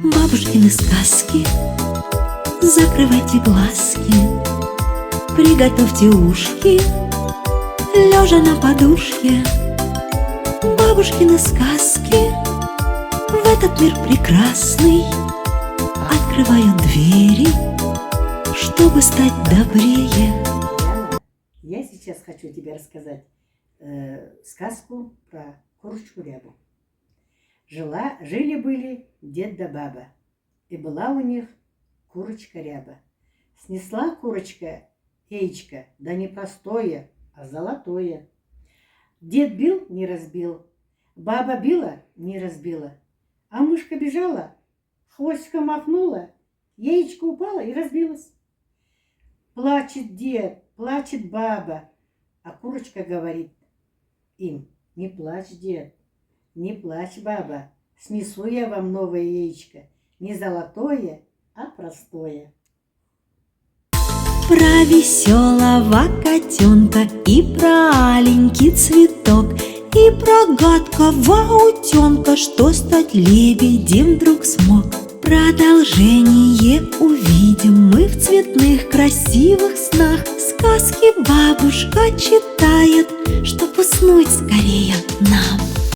Бабушкины сказки, закрывайте глазки, приготовьте ушки, лежа на подушке. Бабушкины сказки в этот мир прекрасный открывают двери, чтобы стать добрее. Яна, я сейчас хочу тебе рассказать сказку про курочку-рябу. Жили-были дед да баба, и была у них курочка-ряба. Снесла курочка яичко, да не простое, а золотое. Дед бил, не разбил, баба била, не разбила, а мышка бежала, хвостиком махнула, яичко упало и разбилось. Плачет дед, плачет баба, а курочка говорит им: не плачь, дед, не плачь, баба, снесу я вам новое яичко, не золотое, а простое. Про веселого котенка и про аленький цветок, и про гадкого утенка, что стать лебедем вдруг смог. Продолжение увидим мы в цветных красивых снах. Сказки бабушка читает, чтоб уснуть скорее нам.